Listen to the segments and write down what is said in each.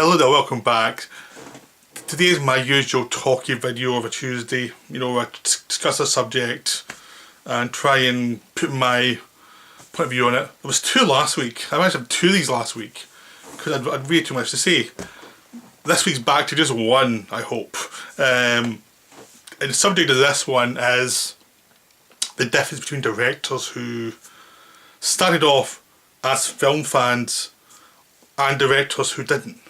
Hello there, welcome back. Today is my usual talky video of a Tuesday. You know, I discuss a subject and try and put my point of view on it. There was two last week. I managed to have two of these last week because I'd way too much to say. This week's back to just one, I hope. And the subject of this one is the difference between directors who started off as film fans and directors who didn't.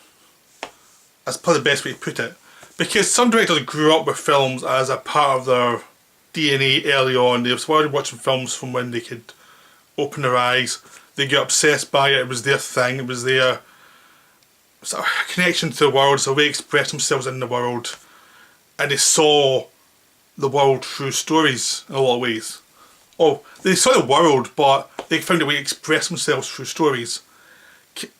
That's probably the best way to put it. Because some directors grew up with films as a part of their DNA early on. They started watching films from when they could open their eyes. They got obsessed by it. It was their thing. It was their sort of connection to the world. It's a way to express themselves in the world. And they saw the world through stories in a lot of ways. Oh, they saw the world, but they found a way to express themselves through stories.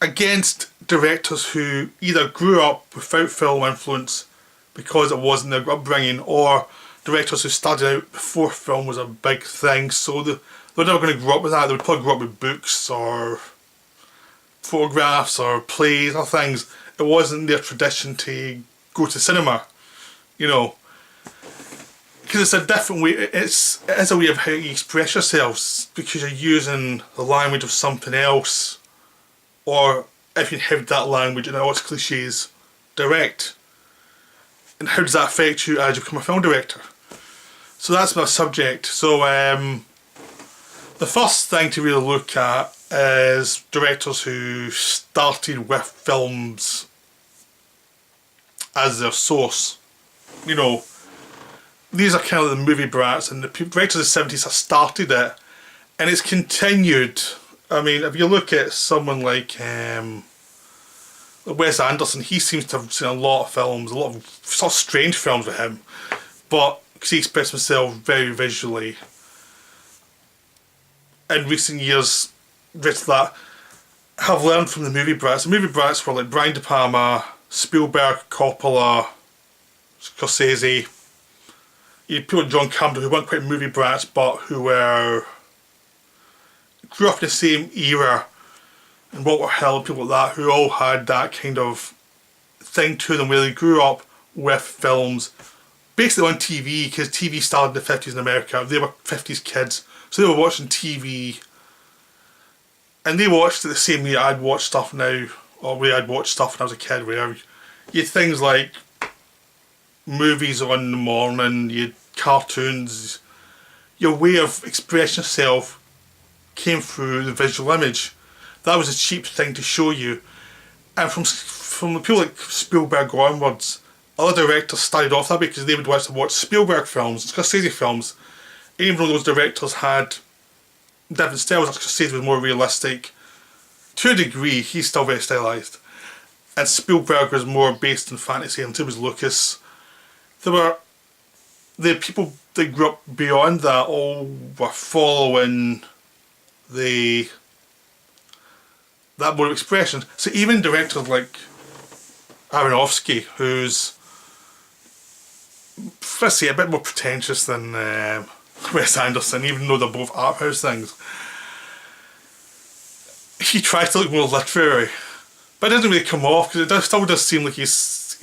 Against directors who either grew up without film influence because it wasn't their upbringing, or directors who started out before film was a big thing, so they're never going to grow up with that. They would probably grow up with books or photographs or plays or things. It wasn't their tradition to go to cinema, you know, because it's a different way. It is a way of how you express yourselves, because you're using the language of something else. Or if you have that language, and all its cliches, direct. And how does that affect you as you become a film director? So that's my subject. So the first thing to really look at is directors who started with films as their source. You know, these are kind of the movie brats, and the directors of the 70s have started it, and it's continued. I mean, if you look at someone like Wes Anderson, he seems to have seen a lot of films, a lot of sort of strange films with him, but because he expressed himself very visually. In recent years, directors that have learned from the movie brats. The movie brats were like Brian De Palma, Spielberg, Coppola, Scorsese. You had people like John Campbell who weren't quite movie brats, but who grew up in the same era, and Walter Hill, people like that, who all had that kind of thing to them where they grew up with films basically on TV, because TV started in the 50s in America. They were 50s kids, so they were watching TV, and they watched it the same way I'd watch stuff now, or way I'd watch stuff when I was a kid, where you had things like movies on in the morning, you had cartoons. Your way of expressing yourself came through the visual image. That was a cheap thing to show you. And from the people like Spielberg onwards, other directors started off that way because they would watch Spielberg films, Scorsese films. Even though those directors had different styles, Scorsese was more realistic. To a degree, he's still very stylised. And Spielberg was more based in fantasy, and so was Lucas. The people that grew up beyond that all were following that mode of expression. So even directors like Aronofsky, who's, let's say, a bit more pretentious than Wes Anderson, even though they're both art house things, he tries to look more literary, but it doesn't really come off, because it still does seem like he's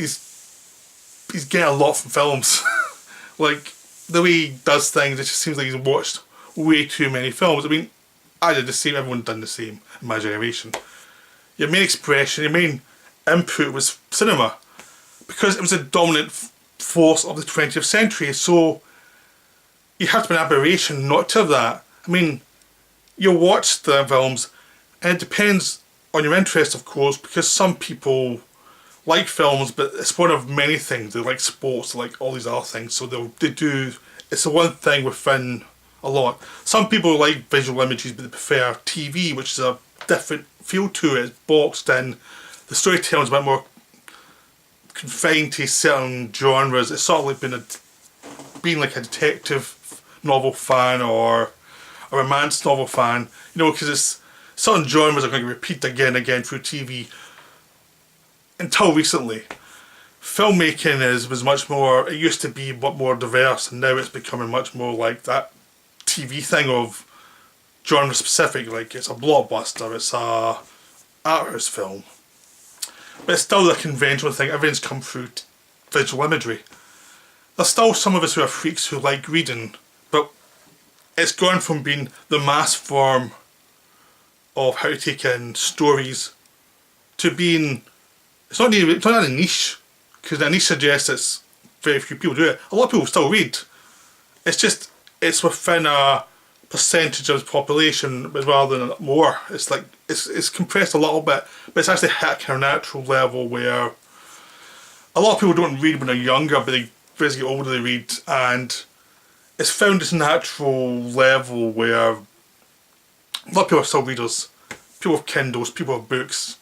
getting a lot from films. Like the way he does things, it just seems like he's watched way too many films. I mean, I did the same, everyone done the same in my generation. Your main expression, your main input was cinema, because it was a dominant force of the 20th century, so you have to be an aberration not to have that. I mean, you'll watch the films, and it depends on your interest, of course, because some people like films, but it's one of many things. They like sports, they like all these other things, so they do, it's the one thing within a lot. Some people like visual images, but they prefer TV, which is a different feel to it. It's boxed in. The storytelling is a bit more confined to certain genres. It's sort of like being like a detective novel fan or a romance novel fan, you know, because it's certain genres are going to repeat again and again through TV. Until recently, filmmaking was much more, it used to be a lot more diverse, and now it's becoming much more like that TV thing of genre specific, like it's a blockbuster, it's a art house film. but it's still the conventional thing. Everything's come through visual imagery. There's still some of us who are freaks who like reading, but it's gone from being the mass form of how to take in stories to being, it's not a niche, because a niche suggests that very few people do it. A lot of people still read. It's just, it's within a percentage of the population rather than more. It's like, it's compressed a little bit, but it's actually hit a kind of natural level where a lot of people don't read when they're younger, but they, as they get older they read, and it's found this natural level where a lot of people are still readers. People have Kindles, people have books.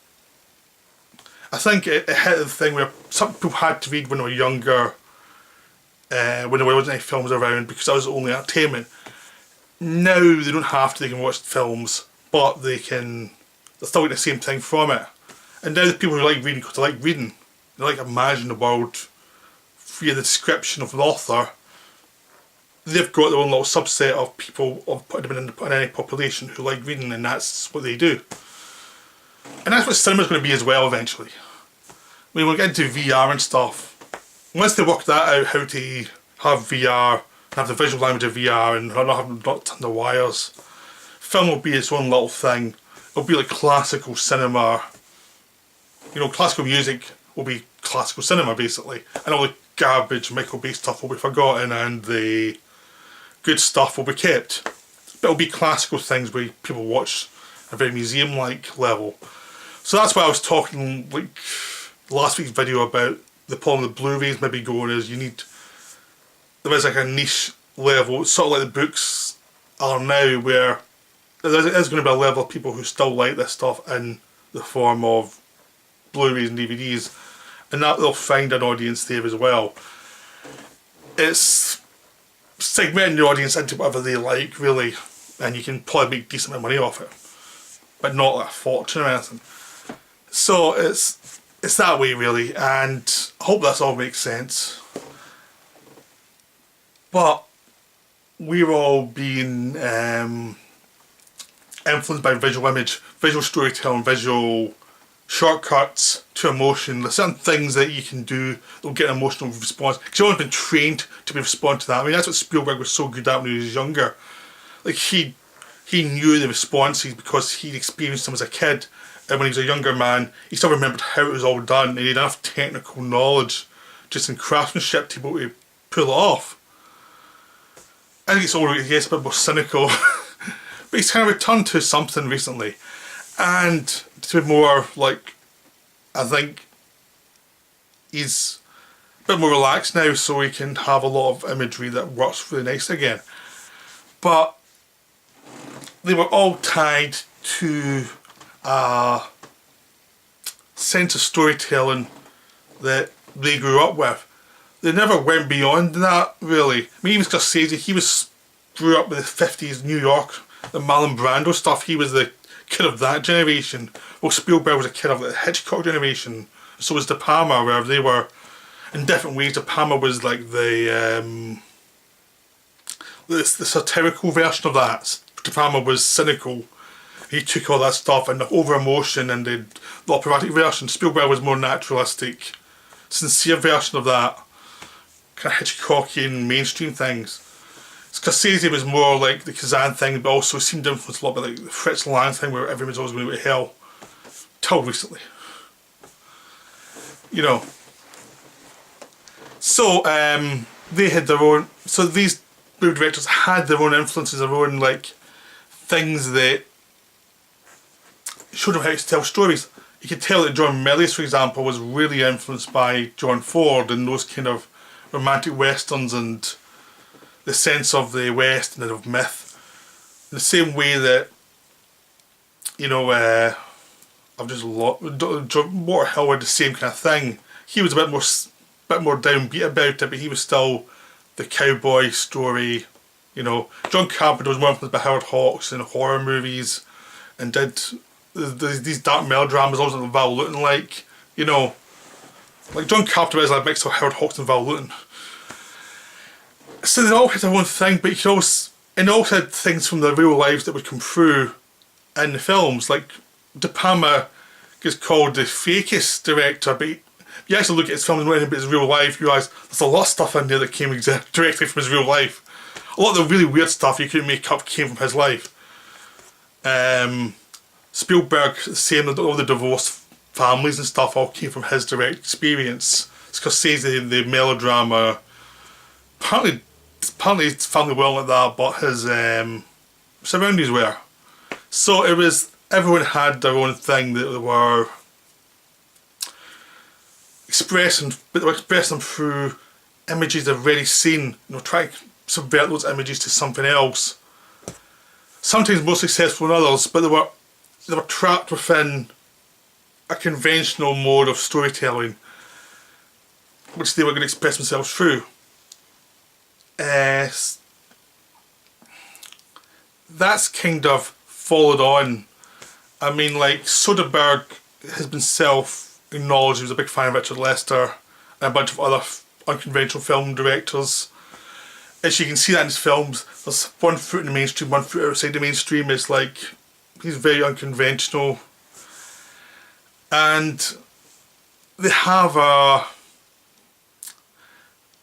I think it hit the thing where some people had to read when they were younger, when there wasn't any films around, because that was the only entertainment. Now they don't have to, they can watch films, but they're still getting the same thing from it. And now the people who like reading, because they like reading, they like imagining the world via the description of the author, they've got their own little subset of people, of putting them in any population who like reading, and that's what they do. And that's what cinema's going to be as well eventually. When we get into VR and stuff, once they work that out, how to have VR, have the visual language of VR and not have the wires, film will be its own little thing. It'll be like classical cinema. You know, classical music will be classical cinema basically, and all the garbage Michael Bay stuff will be forgotten and the good stuff will be kept. But it'll be classical things where people watch a very museum-like level. So that's why I was talking like last week's video about the problem with Blu-rays maybe going is there is like a niche level, sort of like the books are now, where there is going to be a level of people who still like this stuff in the form of Blu-rays and DVDs, and that they'll find an audience there as well. It's segmenting the audience into whatever they like really, and you can probably make decent amount of money off it, but not like a fortune or anything. So it's that way really, and I hope this all makes sense. But we're all being influenced by visual image, visual storytelling, visual shortcuts to emotion. There's certain things that you can do that will get an emotional response, because you've always been trained to be respond to that. I mean, that's what Spielberg was so good at when he was younger. Like he knew the responses because he'd experienced them as a kid, and when he was a younger man, he still remembered how it was all done, and he had enough technical knowledge just in craftsmanship to be able to pull it off. I think it's all, he gets a bit more cynical, but he's kind of returned to something recently, and to be more like, I think he's a bit more relaxed now, so he can have a lot of imagery that works really nice again. But they were all tied to a sense of storytelling that they grew up with. They never went beyond that really. I mean, even Scorsese, he grew up with the 50s New York, the Marlon Brando stuff. He was the kid of that generation. Well, Spielberg was a kid of the Hitchcock generation. So was De Palma, where they were in different ways. De Palma was like the satirical version of that. De Palma was cynical. He took all that stuff and the over emotion and the operatic version. Spielberg was more naturalistic, sincere version of that. Kind of Hitchcockian mainstream things. Scorsese was more like the Kazan thing, but also seemed influenced a lot by like the Fritz Lang thing, where everyone's always going to hell. Till recently, you know. So they had their own. So these movie directors had their own influences, their own like things that showed them how to tell stories. You could tell that John Milius, for example, was really influenced by John Ford and those kind of romantic westerns and the sense of the West and of myth. In the same way that, you know, I've just Waterhill had the same kind of thing. He was a bit more downbeat about it, but he was still the cowboy story. You know, John Carpenter was more influenced by Howard Hawks and horror movies, and did these dark melodramas, also Val Lewton like. You know, like John Carpenter is like a mix of Howard Hawks and Val Lewton. So they all had their own thing, but you could also, and they also had things from their real lives that would come through in the films. Like De Palma gets called the fakest director, but you actually look at his films and anything but his real life, you realise there's a lot of stuff in there that came directly from his real life. A lot of the really weird stuff you couldn't make up came from his life. Spielberg, the same, all the divorced families and stuff all came from his direct experience. Scorsese, the melodrama, apparently his family weren't like that, but his surroundings were. So it was, everyone had their own thing that they were expressing, but they were expressing them through images they've already seen, trying to subvert those images to something else. Sometimes more successful than others, but they were trapped within a conventional mode of storytelling, which they were going to express themselves through. That's kind of followed on. I mean, like, Soderbergh has been self-acknowledged he was a big fan of Richard Lester and a bunch of other unconventional film directors. As you can see that in his films, there's one foot in the mainstream, one foot outside the mainstream. It's like, he's very unconventional. And they have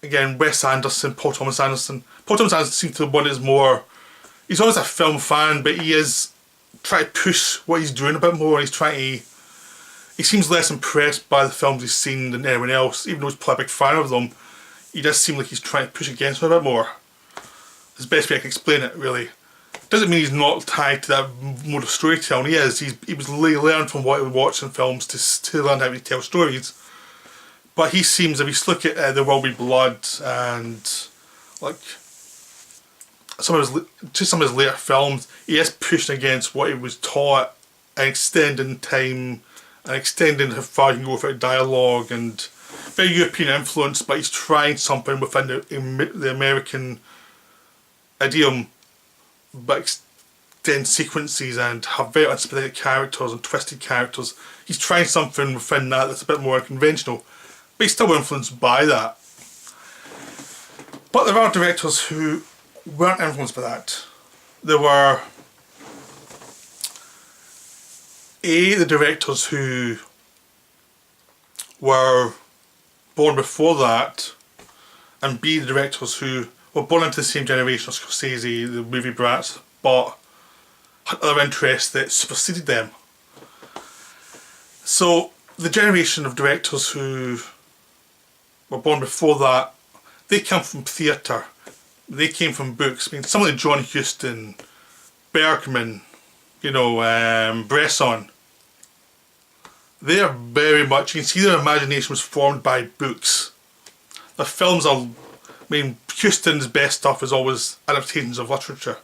again, Wes Anderson, Paul Thomas Anderson. Paul Thomas Anderson seems to be one that's more, he's always a film fan, but he is trying to push what he's doing a bit more. He's trying to, he seems less impressed by the films he's seen than anyone else, even though he's probably a big fan of them. He does seem like he's trying to push against them a bit more. It's the best way I can explain it, really. Doesn't mean he's not tied to that mode of storytelling. He is. He was learned from what he would watch in films to learn how to tell stories. But he seems, if you look at There Will Be Blood and like some of his later films, he is pushing against what he was taught and extending time and extending how far you can go without dialogue, and very European influence, but he's trying something within the American idiom, but extend sequences and have very unsympathetic characters and twisted characters. He's trying something within that that's a bit more unconventional, but he's still influenced by that. But there are directors who weren't influenced by that. There were the directors who were born before that, and B, the directors who were born into the same generation as Scorsese, the movie brats, but had other interests that superseded them. So the generation of directors who were born before that, they come from theatre, they came from books. I mean, some of the John Huston, Bergman, Bresson, they are very much, you can see their imagination was formed by books. The films are, Huston's best stuff is always adaptations of literature.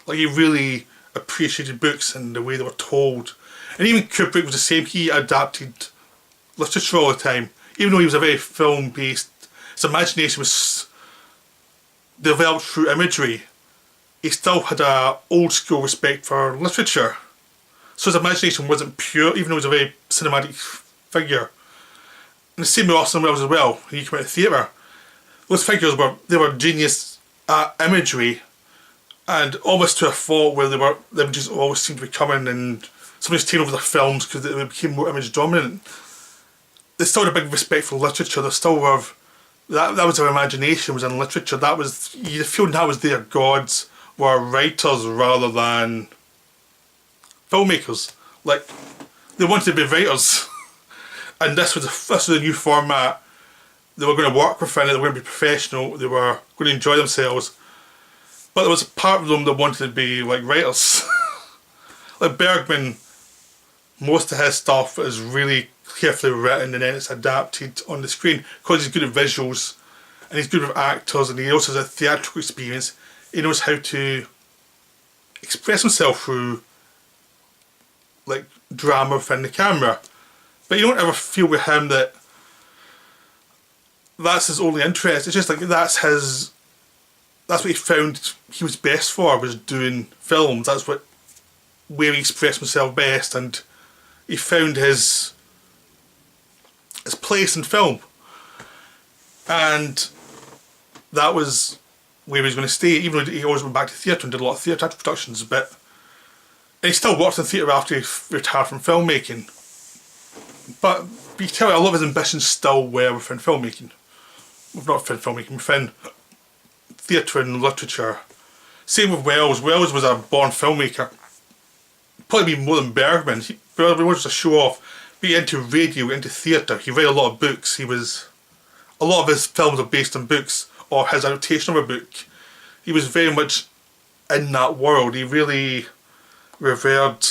Like, he really appreciated books and the way they were told. And even Kubrick was the same, he adapted literature all the time. Even though he was a very film-based, his imagination was developed through imagery, he still had a old school respect for literature. So his imagination wasn't pure, even though he was a very cinematic figure. And the same with Orson Welles as well, when he came out of theatre. Those figures were genius at imagery, and almost to a fault where the images always seemed to be coming and somebody's taking over the films because they became more image dominant. They still had a big respect for literature. They still were, that was their imagination, was in literature. That was, you feel that was their gods, were writers rather than filmmakers. Like, they wanted to be writers. And this was a new format. They were going to work within it, they were going to be professional, they were going to enjoy themselves. But there was a part of them that wanted to be like writers. Like Bergman, most of his stuff is really carefully written and then it's adapted on the screen because he's good at visuals and he's good with actors, and he also has a theatrical experience. He knows how to express himself through like drama within the camera. But you don't ever feel with him that that's his only interest. It's just like that's what he found he was best for, was doing films. That's where he expressed himself best, and he found his place in film. And that was where he was going to stay, even though he always went back to theatre and did a lot of theatre productions, and he still worked in theatre after he retired from filmmaking. But you can tell a lot of his ambitions still were within filmmaking. Well, not within filmmaking, within theatre and literature. Same with Wells. Wells was a born filmmaker. Probably more than Bergman. Bergman was a show off. Be into radio, into theatre. He read a lot of books. A lot of his films are based on books or his adaptation of a book. He was very much in that world. He really revered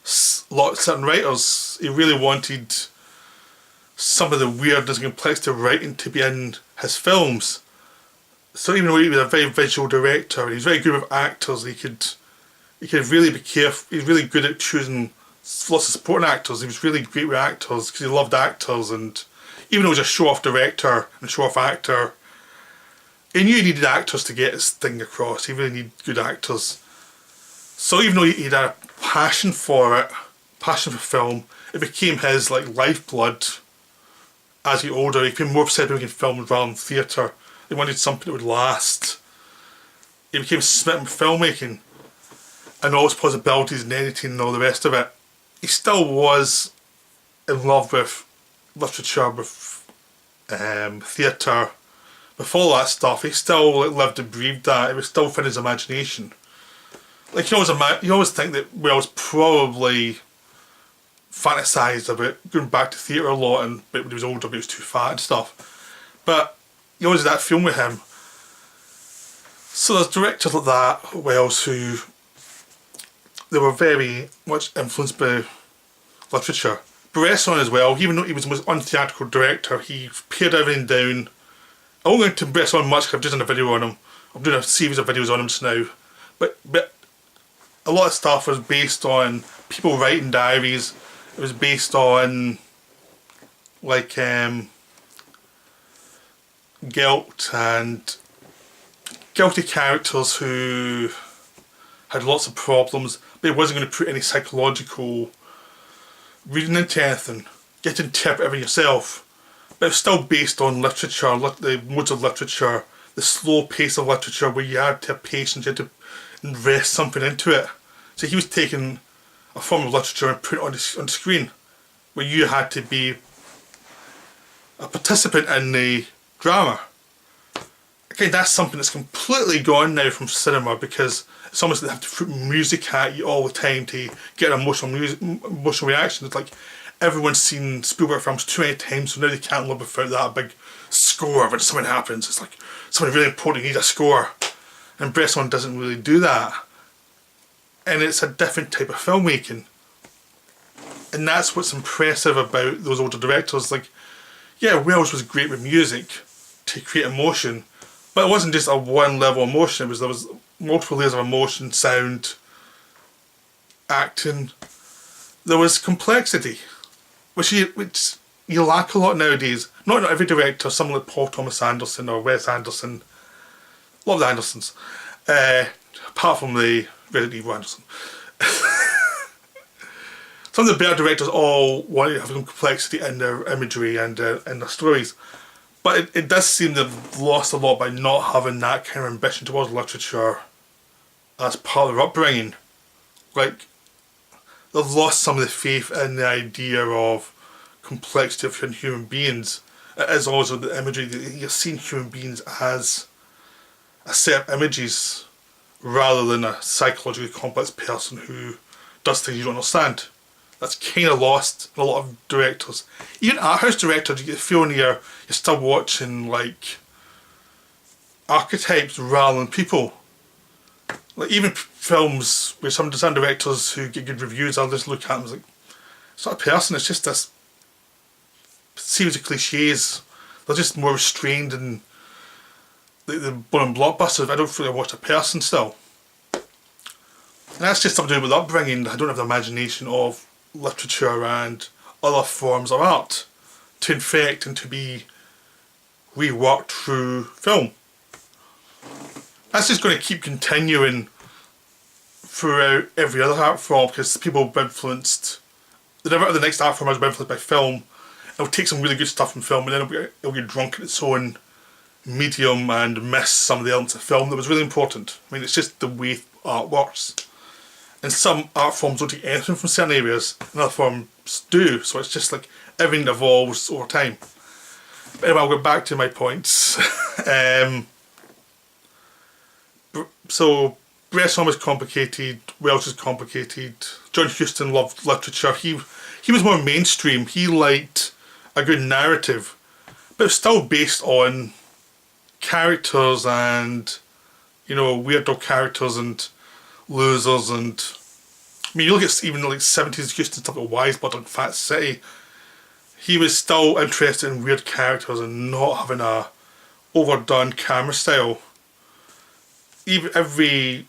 certain writers. He really wanted some of the weirdness and complexity of writing to be in his films. So even though he was a very visual director, and he's very good with actors, he could really be careful. He's really good at choosing lots of supporting actors. He was really great with actors because he loved actors, and even though he was a show-off director and a show-off actor, he knew he needed actors to get his thing across. He really needed good actors. So even though he had a passion for it, passion for film, it became his lifeblood. As he got older, he became more obsessed with making films rather than theatre. He wanted something that would last. He became smitten with filmmaking and all its possibilities and editing and all the rest of it. He still was in love with literature, with theatre, with all that stuff. He still lived and breathed that. It was still within his imagination. You always think that Wells probably fantasised about going back to theatre a lot, but when he was older, but he was too fat and stuff. But you always had that film with him. So there's directors like that, Wells, who they were very much influenced by literature. Bresson as well, even though he was the most untheatrical director, he pared everything down. I won't go into Bresson much because I've just done a video on him. I'm doing a series of videos on him just now. But a lot of stuff was based on people writing diaries. It was based on guilt and guilty characters who had lots of problems, but he wasn't going to put any psychological reading into anything. Get to interpret everything yourself. But it was still based on literature, the modes of literature, the slow pace of literature where you had to have patience, you had to invest something into it. So he was taking a form of literature and putting it on the screen, where you had to be a participant in the drama. Okay, that's something that's completely gone now from cinema, because it's almost like they have to put music at you all the time to get an emotional reaction. It's like everyone's seen Spielberg films too many times, so now they can't live without that big score when something happens. It's like something really important, you need a score. And Bresson doesn't really do that. And it's a different type of filmmaking. And that's what's impressive about those older directors. Wells was great with music to create emotion, but it wasn't just a one level emotion. There was multiple layers of emotion, sound, acting. There was complexity, which you lack a lot nowadays. Not every director. Someone like Paul Thomas Anderson or Wes Anderson. Love the Andersons, apart from the Resident Evil Anderson. Some of the better directors all want to have complexity in their imagery and in their stories, but it does seem they've lost a lot by not having that kind of ambition towards literature as part of their upbringing. They've lost some of the faith in the idea of complexity of human beings. It is also the imagery that you're seeing human beings as a set of images rather than a psychologically complex person who does things you don't understand. That's kind of lost in a lot of directors. Even art house directors, you get the feeling you're still watching archetypes rather than people. Even films where some directors who get good reviews, I'll just look at them as it's not a person, it's just this series of cliches. They're just more restrained and the boring blockbusters. I don't feel like I watch a person still. And that's just something to do with upbringing. I don't have the imagination of literature and other forms of art to infect and to be reworked through film. That's just going to keep continuing throughout every other art form, because people have been influenced. The next art form has been influenced by film. It'll take some really good stuff from film, and then it'll get drunk in its own medium and miss some of the elements of film that was really important. I mean, it's just the way art works. And some art forms don't take anything from certain areas, and other forms do. So it's just like everything evolves over time. But anyway, I'll go back to my points. So Bresson was complicated, Welsh is complicated. John Huston loved literature. He was more mainstream. He liked a good narrative, but it was still based on characters and, you know, weirdo characters and losers. And I mean, you look at even like 70s Huston stuff like Wiseblood and Fat City. He was still interested in weird characters and not having a overdone camera style. Even every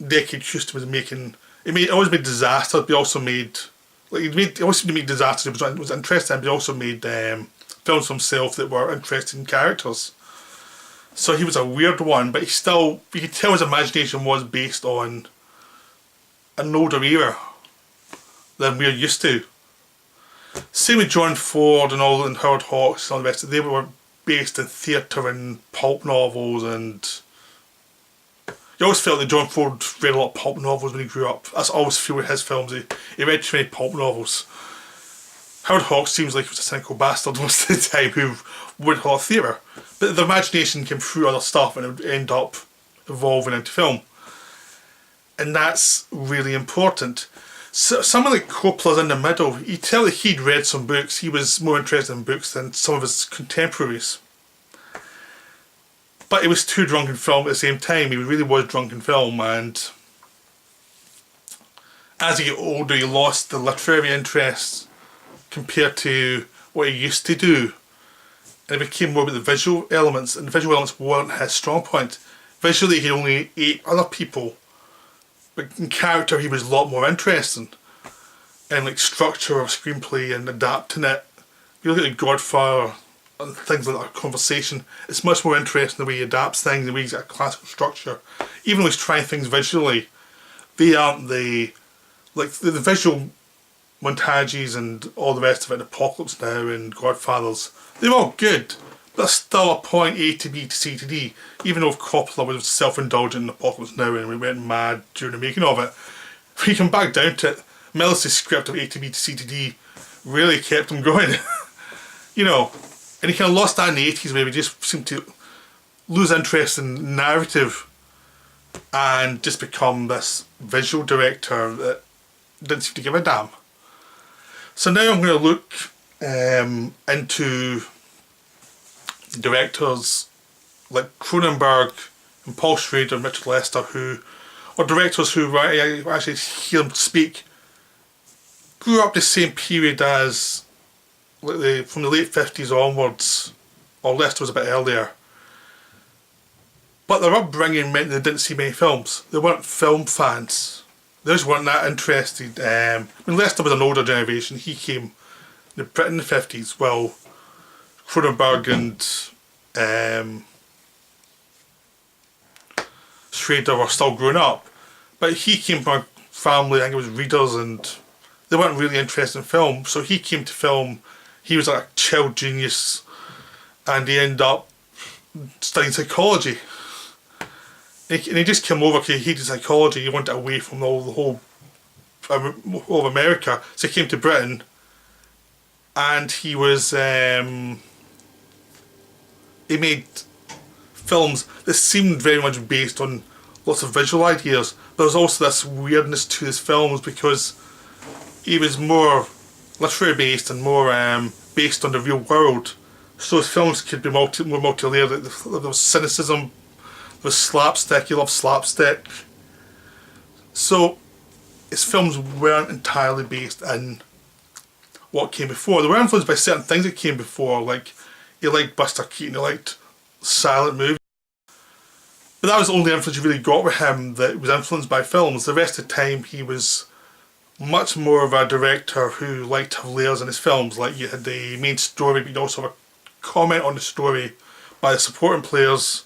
decade Huston was making, it always made disasters, but he also made, like, he always seemed to make disasters. It was interesting, but he also made films for himself that were interesting characters. So he was a weird one, but he still, you could tell his imagination was based on an older era than we're used to. Same with John Ford and all, and Howard Hawks and all the rest. They were based in theatre and pulp novels, and you always felt that John Ford read a lot of pulp novels when he grew up. That's always feel with his films. He read too many pulp novels. Howard Hawks seems like he was a cynical bastard most of the time who read a lot of theatre. But the imagination came through other stuff and it would end up evolving into film. And that's really important. So someone like Coppola's in the middle. You tell that he'd read some books. He was more interested in books than some of his contemporaries. But he was too drunk in film at the same time. He really was drunk in film, and as he got older he lost the literary interests compared to what he used to do. And it became more about the visual elements, and the visual elements weren't his strong point. Visually he only ate other people. But in character he was a lot more interesting. And like structure of screenplay and adapting it. If you look at The Godfather and things like that, conversation, it's much more interesting the way he adapts things, the way he's got a classical structure. Even though he's trying things visually, they aren't the visual montages and all the rest of it, Apocalypse Now and Godfathers, they're all good. But there's still a point A to B to C to D. Even though Coppola was self-indulgent in Apocalypse Now and we went mad during the making of it, if you come back down to it, Melis's script of A to B to C to D really kept him going. You know, and he kind of lost that in the 80s where he just seemed to lose interest in narrative and just become this visual director that didn't seem to give a damn. So now I'm going to look into directors like Cronenberg and Paul Schrader and Richard Lester, who are directors who I actually hear them speak, grew up the same period as from the late 50s onwards, or Lester was a bit earlier. But their upbringing meant they didn't see many films. They weren't film fans. They just weren't that interested. When Lester was an older generation, he came in Britain in the 50s, well, Cronenberg and Schrader were still growing up. But he came from a family, I think it was readers, and they weren't really interested in film. So he came to film, he was like a child genius, and he ended up studying psychology. And he just came over because he hated psychology. He wanted away from the whole of America. So he came to Britain, and he was he made films that seemed very much based on lots of visual ideas. But there was also this weirdness to his films because he was more literary based and more based on the real world. So his films could be more multi-layered. There was cynicism, there was slapstick, he loved slapstick. So his films weren't entirely based in what came before. They were influenced by certain things that came before, like he liked Buster Keaton, he liked silent movies. But that was the only influence you really got with him, that was influenced by films. The rest of the time he was much more of a director who liked to have layers in his films. Like you had the main story, but you'd also have a comment on the story by the supporting players.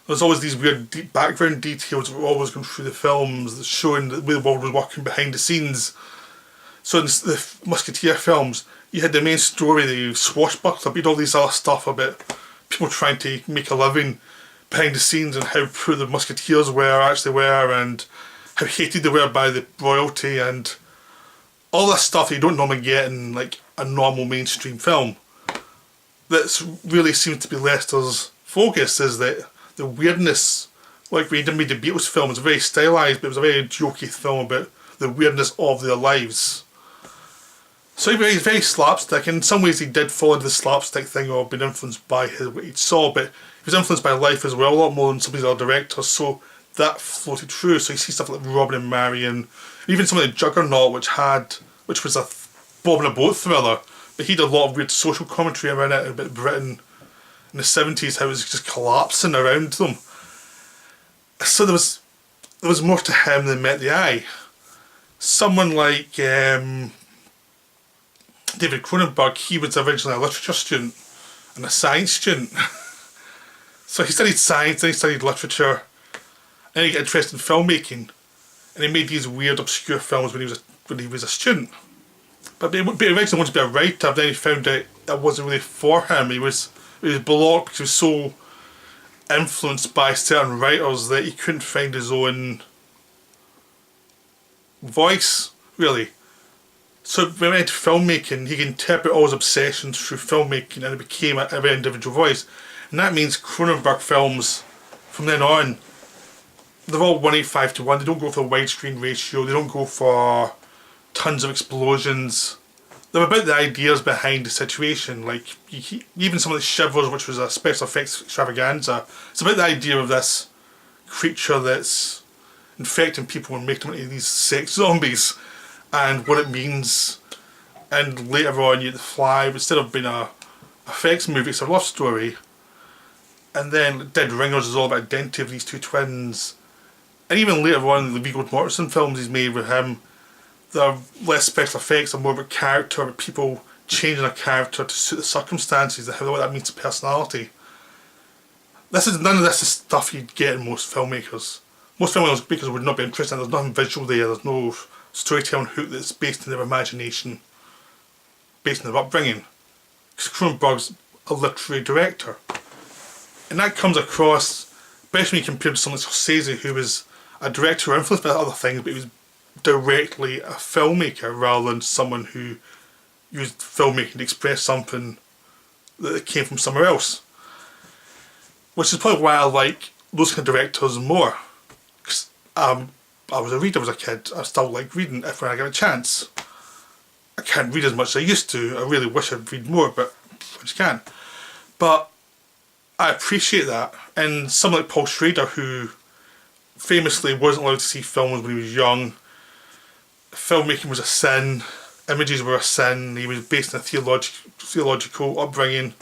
There's always these weird deep background details that were always going through the films, showing the way the world was working behind the scenes. So in the Musketeer films, you had the main story, the swashbuckler, but you had all these other stuff about people trying to make a living behind the scenes and how poor the Musketeers actually were, and how hated they were by the royalty and all this stuff that you don't normally get in like a normal mainstream film. That's really seems to be Leicester's focus, is that the weirdness, like we did made the Beatles film, it's very stylised, but it was a very jokey film about the weirdness of their lives. So he's very slapstick. In some ways he did fall into the slapstick thing or been influenced by what he saw, but he was influenced by life as well, a lot more than some of these other directors, so that floated through. So you see stuff like Robin and Marion, even some of the Juggernaut, which was a Bob in a Boat thriller, but he did a lot of weird social commentary around it about Britain in the 70s, how it was just collapsing around them. So there was more to him than met the eye. Someone like David Cronenberg, he was originally a literature student and a science student. So he studied science, then he studied literature, and he got interested in filmmaking, and he made these weird obscure films when he was a student. But he originally wanted to be a writer, but then he found out that wasn't really for him. He was blocked because he was so influenced by certain writers that he couldn't find his own voice, really. So when he went to filmmaking, he could interpret all his obsessions through filmmaking, and it became a very individual voice. And that means Cronenberg films, from then on, they're all 1:8:5:1. They don't go for the widescreen ratio, they don't go for tons of explosions. They're about the ideas behind the situation. Like, even some of the Shivers, which was a special effects extravaganza, it's about the idea of this creature that's infecting people and making them into these sex zombies, and what it means. And later on, you get The Fly, instead of being a effects movie, it's a love story. And then Dead Ringers is all about the identity of these two twins. And even later on, the Viggo Mortensen films he's made with him, they're less special effects, they're more about character, about people changing a character to suit the circumstances, and what that means to personality. None of this is stuff you'd get in most filmmakers. Most filmmakers would not be interested in. There's nothing visual there, there's no storytelling hook that's based in their imagination, based on their upbringing. Because Cronenberg's a literary director. And that comes across, especially when you compare to someone like Scorsese, who was a director influenced by other things, but he was directly a filmmaker rather than someone who used filmmaking to express something that came from somewhere else. Which is probably why I like those kind of directors more. Because I was a reader as a kid. I still like reading if when I get a chance. I can't read as much as I used to. I really wish I'd read more, but I just can't. But I appreciate that. And someone like Paul Schrader, who famously wasn't allowed to see films when he was young. Filmmaking was a sin. Images were a sin. He was based in a theological upbringing.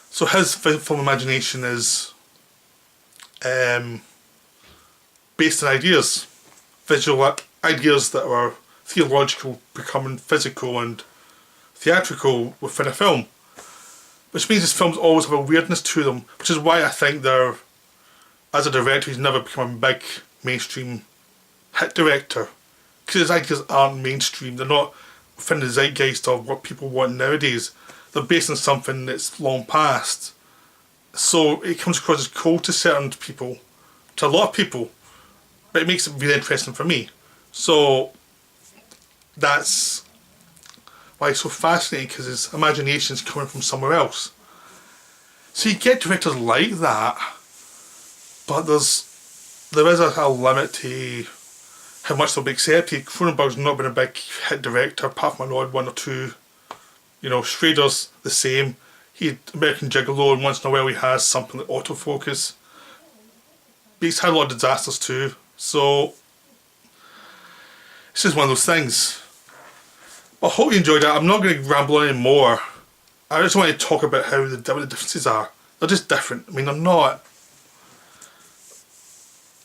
So his film imagination is based on ideas. Visual ideas that were theological becoming physical and theatrical within a film. Which means his films always have a weirdness to them, which is why I think they're, as a director, he's never become a big mainstream hit director. Because his ideas aren't mainstream, they're not within the zeitgeist of what people want nowadays. They're based on something that's long past. So it comes across as cold to certain people, to a lot of people, but it makes it really interesting for me. So that's why it's so fascinating, because his imagination is coming from somewhere else. So you get directors like that, but there is a limit to how much they'll be accepted. Cronenberg's not been a big hit director, apart from an odd one or two. You know, Schrader's the same. He American Gigolo, and once in a while he has something like autofocus. But he's had a lot of disasters too, so it's just one of those things. I hope you enjoyed that. I'm not going to ramble on anymore. I just want to talk about what the differences are. They're just different. I mean, they're not...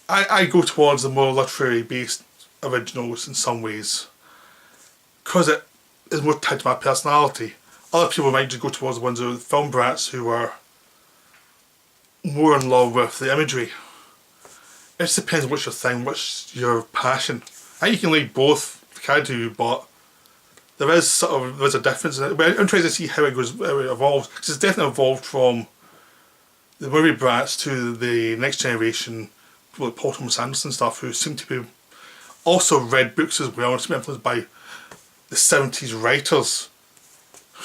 I go towards the more literary based originals in some ways, because it is more tied to my personality. Other people might just go towards the ones who are film brats who are more in love with the imagery. It just depends on what's your thing, what's your passion. I think you can like both, like I do, but there's a difference in it. But I'm interested to see how it evolves, because it's definitely evolved from the movie brats to the next generation, like Paul Thomas Anderson stuff, who seem to be also read books as well. It's been influenced by the 70s writers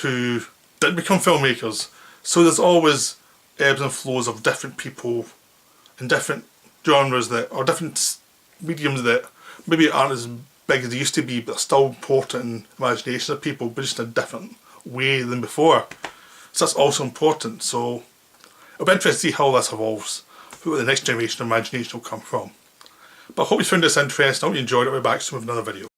who didn't become filmmakers. So there's always ebbs and flows of different people in different genres that, or different mediums that maybe aren't as big as they used to be, but are still important in the imagination of people, but just in a different way than before. So that's also important. So it'll be interesting to see how this evolves, who the next generation of imagination will come from. But I hope you found this interesting. I hope you enjoyed it. We'll be back soon with another video.